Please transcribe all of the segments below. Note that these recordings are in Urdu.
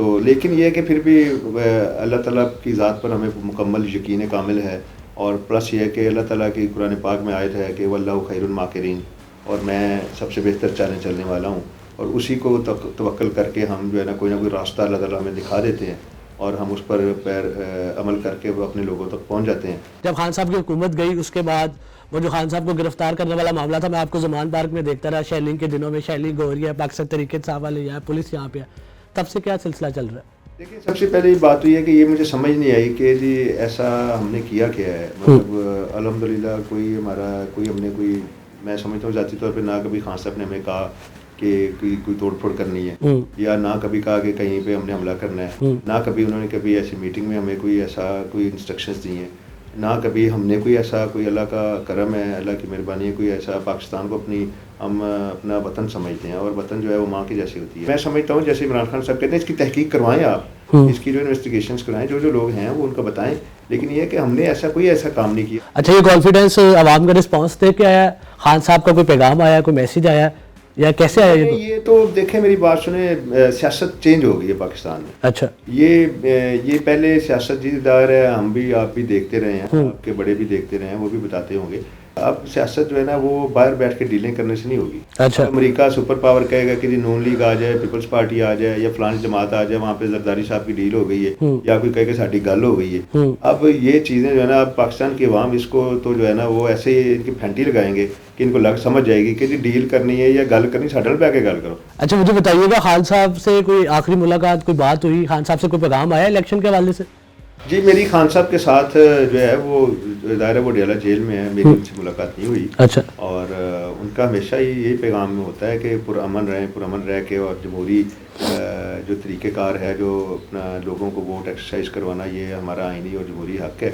تو لیکن یہ ہے کہ پھر بھی اللہ تعالیٰ کی ذات پر ہمیں مکمل یقین کامل ہے، اور پلس یہ ہے کہ اللہ تعالیٰ کی قرآن پاک میں آیت ہے کہ واللہ خیر الماکرین، اور میں سب سے بہتر چلنے والا ہوں، اور اسی کو توکل کر کے ہم جو ہے نا کوئی راستہ اللہ تعالیٰ ہمیں دکھا دیتے ہیں، اور ہم اس پر عمل کر کے وہ اپنے لوگوں تک پہنچ جاتے ہیں۔ جب خان صاحب کی حکومت گئی اس کے بعد وہ جو خان صاحب کو گرفتار کرنے والا معاملہ تھا، میں آپ کو زمان پارک میں دیکھتا رہا، شیلنگ کے دنوں میں شیلنگ ہو رہی ہے، پاکستان تحریک انصاف والے یہاں، پولیس یہاں پہ ہے، تب سے کیا سلسلہ چل رہا ہے؟ دیکھیں، سب سے پہلے بات تو یہ ہے کہ یہ مجھے سمجھ نہیں آئی کہ جی ایسا ہم نے کیا ہے، مطلب الحمدللہ میں سمجھتا ہوں ذاتی طور پہ نہ کبھی خان صاحب نے ہمیں کہا کہ کوئی توڑ پھوڑ کرنی ہے، یا نہ کبھی کہا کہ کہیں پہ ہم نے حملہ کرنا ہے، نہ کبھی انہوں نے کبھی ایسی میٹنگ میں ہمیں کوئی انسٹرکشنز دی ہیں، نہ کبھی ہم نے کوئی اللہ کا کرم ہے، اللہ کی مہربانی ہے، کوئی ایسا پاکستان کو ہم اپنا وطن سمجھتے ہیں، اور وطن جو ہے وہ ماں کی جیسی ہوتی ہے۔ میں سمجھتا ہوں جیسے عمران خان صاحب کہتے ہیں اس کی تحقیق کروائیں، آپ اس کی جو انویسٹیگیشنز کرائیں، جو لوگ ہیں وہ ان کو بتائیں، لیکن یہ کہ ہم نے کوئی ایسا کام نہیں کیا۔ اچھا، یہ کانفیڈنس عوام کا رسپانس دے کے آیا، خان صاحب کا کوئی پیغام آیا، کوئی میسیج آیا، یا کیسے آیا؟ یہ تو دیکھیں، میری بات سنیں، سیاست چینج ہو گئی ہے پاکستان میں۔ اچھا، یہ پہلے سیاست جی دار ہے، آپ بھی دیکھتے رہے ہیں، آپ کے بڑے بھی دیکھتے رہے ہیں، وہ بھی بتاتے ہوں گے۔ اب سیاست جو ہے نا وہ باہر بیٹھ کے ڈیلنگ کرنے سے نہیں ہوگی۔ اچھا، امریکہ سپر پاور کہے گا کہ جی نون لیگ آ جائے، پیپلز پارٹی آ جائے، یا فلانی جماعت آ جائے، وہاں پہ زرداری صاحب کی ڈیل ہو گئی ہے، یا کوئی کہے کہ ساڈی گل ہو گئی ہے۔ اب یہ چیزیں جو ہے نا، اب پاکستان کی عوام اس کو تو جو ہے نا وہ ایسے ہی ان کی پھینٹی لگائیں گے کہ ان کو سمجھ جائے گی کہ جی ڈیل کرنی ہے یا گل کرنی، ساڈے نال بیٹھ کے گل کرو۔ اچھا، مجھے بتائیے گا، خان صاحب سے کوئی آخری ملاقات، کوئی بات ہوئی، خان صاحب سے کوئی پیغام آیا الیکشن کے حوالے سے؟ جی، میری خان صاحب کے ساتھ جو ہے وہ ظاہر ہے وہ ڈیالہ جیل میں ہے، میری ان سے ملاقات نہیں ہوئی۔ اچھا، اور ان کا ہمیشہ ہی یہی پیغام میں ہوتا ہے کہ پرامن رہ کے، اور جمہوری جو طریقہ کار ہے، جو اپنا لوگوں کو ووٹ ایکسرسائز کروانا، یہ ہمارا آئینی اور جمہوری حق ہے۔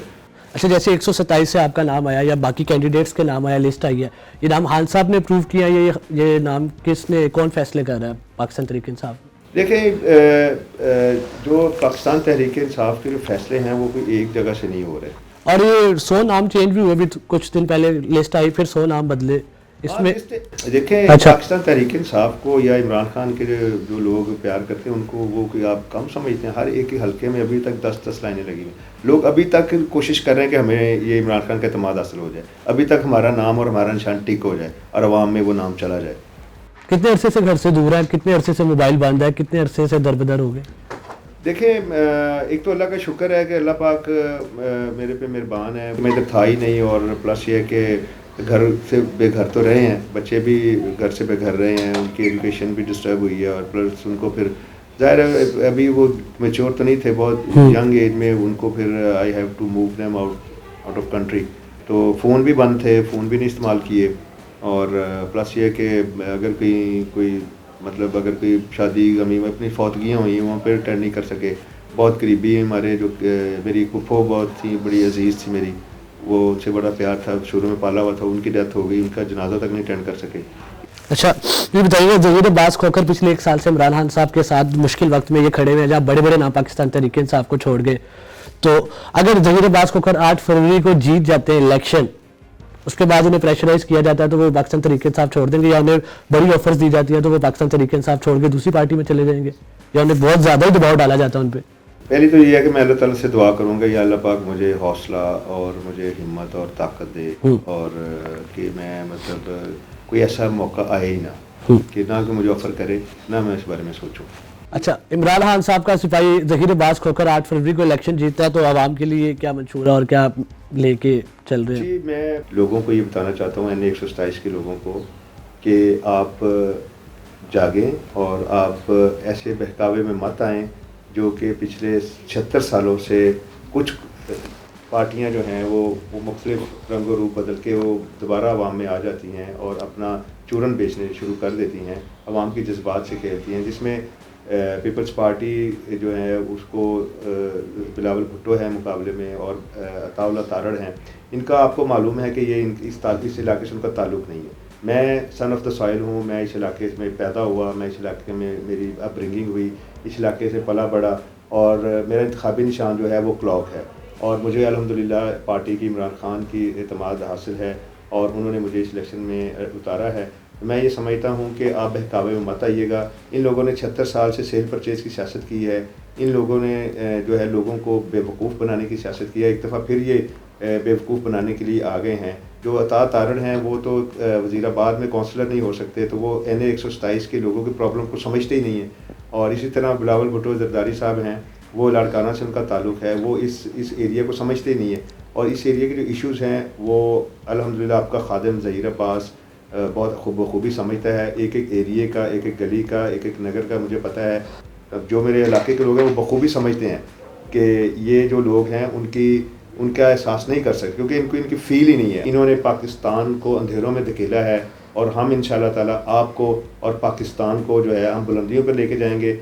اچھا، جیسے 127 سے آپ کا نام آیا، یا باقی کینڈیڈیٹس کے نام آیا، لسٹ آئی ہے، یہ نام خان صاحب نے اپروو کیا، یہ نام کس نے، کون فیصلے کر رہا ہے پاکستان تحریک انصاف؟ دیکھیں، جو پاکستان تحریک انصاف کے جو فیصلے ہیں وہ کوئی ایک جگہ سے نہیں ہو رہے، اور یہ 100 نام چینج بھی ہوئے، بھی کچھ دن پہلے لسٹ آئی، پھر 100 نام بدلے اس میں۔ دیکھیں، پاکستان تحریک انصاف کو یا عمران خان کے جو لوگ پیار کرتے ہیں ان کو وہ کوئی آپ کم سمجھتے ہیں؟ ہر ایک کے حلقے میں ابھی تک 10 لائنیں لگی ہوئی، لوگ ابھی تک کوشش کر رہے ہیں کہ ہمیں یہ عمران خان کا اعتماد حاصل ہو جائے، ابھی تک ہمارا نام اور ہمارا نشان ٹک ہو جائے اور عوام میں وہ نام چلا جائے۔ کتنے عرصے سے گھر سے دور ہے، کتنے عرصے سے موبائل بند ہے، کتنے عرصے سے دربدر ہو گئے؟ دیکھیں، ایک تو اللہ کا شکر ہے کہ اللہ پاک میرے پہ مہربان ہے، میں ادھر تھا ہی نہیں، اور پلس یہ کہ گھر سے بے گھر تو رہے ہیں، بچے بھی گھر سے بے گھر رہے ہیں، ان کی ایجوکیشن بھی ڈسٹرب ہوئی ہے، اور پلس ان کو پھر ظاہر ہے ابھی وہ میچور تو نہیں تھے، بہت ینگ ایج میں ان کو پھر I have to move them out of country, تو فون بھی بند تھے، فون بھی نہیں استعمال کیے، اور پلس یہ کہ اگر اگر کوئی شادی غمی میں اپنی فوتگیاں ہوئی وہاں پہ اٹینڈ نہیں کر سکے۔ بہت قریبی ہمارے جو میری پھپھو بہت تھی، بڑی عزیز تھی میری، وہ ان سے بڑا پیار تھا، شروع میں پالا ہوا تھا، ان کی ڈیتھ ہو گئی، ان کا جنازہ تک نہیں اٹینڈ کر سکے۔ اچھا، یہ بتائیے، ظہیر عباس کھوکھر پچھلے 1 سال سے عمران خان صاحب کے ساتھ مشکل وقت میں یہ کھڑے ہوئے ہیں، جہاں بڑے بڑے نام پاکستان تحریک انصاف کو چھوڑ گئے، تو اگر ظہیر عباس کھوکھر 8 فروری کو جیت جاتے ہیں الیکشن، اس کے بعد انہیں پریشرائز کیا جاتا ہے تو وہ پاکستان تحریک انصاف چھوڑ دیں گے، یا انہیں بڑی آفرز دی جاتی ہیں تو وہ پاکستان تحریک انصاف چھوڑ کے دوسری پارٹی میں چلے جائیں گے، یا انہیں بہت زیادہ ہی دباؤ ڈالا جاتا ہے ان پہ؟ پہلی تو یہ ہے کہ میں اللہ تعالیٰ سے دعا کروں گا، یا اللہ پاک مجھے حوصلہ اور مجھے ہمت اور طاقت دے، اور کہ میں مطلب کوئی ایسا موقع آئے ہی نہ کہ نہ کہ مجھے آفر کرے، نہ میں اس بارے میں سوچوں۔ اچھا، عمران خان صاحب کا سپاہی ظہیر عباس کھوکھر 8 فروری کو الیکشن جیتتا ہے تو عوام کے لیے کیا منشور ہے اور کیا لے کے چل رہے ہیں؟ جی، میں لوگوں کو یہ بتانا چاہتا ہوں، N127 کے لوگوں کو، کہ آپ جاگیں اور آپ ایسے بہکاوے میں مت آئیں جو کہ پچھلے 76 سالوں سے کچھ پارٹیاں جو ہیں وہ مختلف رنگ و روپ بدل کے وہ دوبارہ عوام میں آ جاتی ہیں اور اپنا چورن بیچنے شروع کر دیتی ہیں، عوام کی جذبات سے کھیلتی ہیں، جس میں پیپلز پارٹی جو ہے اس کو بلاول بھٹو ہے مقابلے میں، اور عطا اللہ تارڑ ہیں۔ ان کا آپ کو معلوم ہے کہ یہ اس علاقے سے ان کا تعلق نہیں ہے۔ میں سن آف دا سوائل ہوں، میں اس علاقے میں پیدا ہوا، میں اس علاقے میں میری اپ برنگنگ ہوئی، اس علاقے سے پلا بڑا، اور میرا انتخابی نشان جو ہے وہ کلاک ہے، اور مجھے الحمدللہ پارٹی کی عمران خان کی اعتماد حاصل ہے، اور انہوں نے مجھے اس الیکشن میں اتارا ہے۔ میں یہ سمجھتا ہوں کہ آپ بہکاوے میں مت آئیے گا. ان لوگوں نے 76 سال سے سیل پرچیز کی سیاست کی ہے. ان لوگوں نے جو ہے لوگوں کو بے وقوف بنانے کی سیاست کی ہے. ایک دفعہ پھر یہ بے وقوف بنانے کے لیے آ گئے ہیں. جو عطا تارڑ ہیں وہ تو وزیر آباد میں کونسلر نہیں ہو سکتے, تو وہ NA 127 کے لوگوں کی پرابلم کو سمجھتے ہی نہیں ہیں. اور اسی طرح بلاول بھٹو زرداری صاحب ہیں, وہ لاڑکانہ سے ان کا تعلق ہے, وہ اس ایریا کو سمجھتے ہی نہیں ہیں. اور اس ایریا کے جو ایشوز ہیں وہ الحمدللہ آپ کا خادم ظہیر عباس بہت بخوبی سمجھتا ہے. ایک ایک ایریے کا, ایک ایک گلی کا, ایک ایک نگر کا مجھے پتہ ہے. جو میرے علاقے کے لوگ ہیں وہ بخوبی سمجھتے ہیں کہ یہ جو لوگ ہیں ان کا احساس نہیں کر سکتے, کیونکہ ان کی فیل ہی نہیں ہے. انہوں نے پاکستان کو اندھیروں میں دھکیلا ہے, اور ہم انشاءاللہ تعالیٰ آپ کو اور پاکستان کو جو ہے ہم بلندیوں پر لے کے جائیں گے.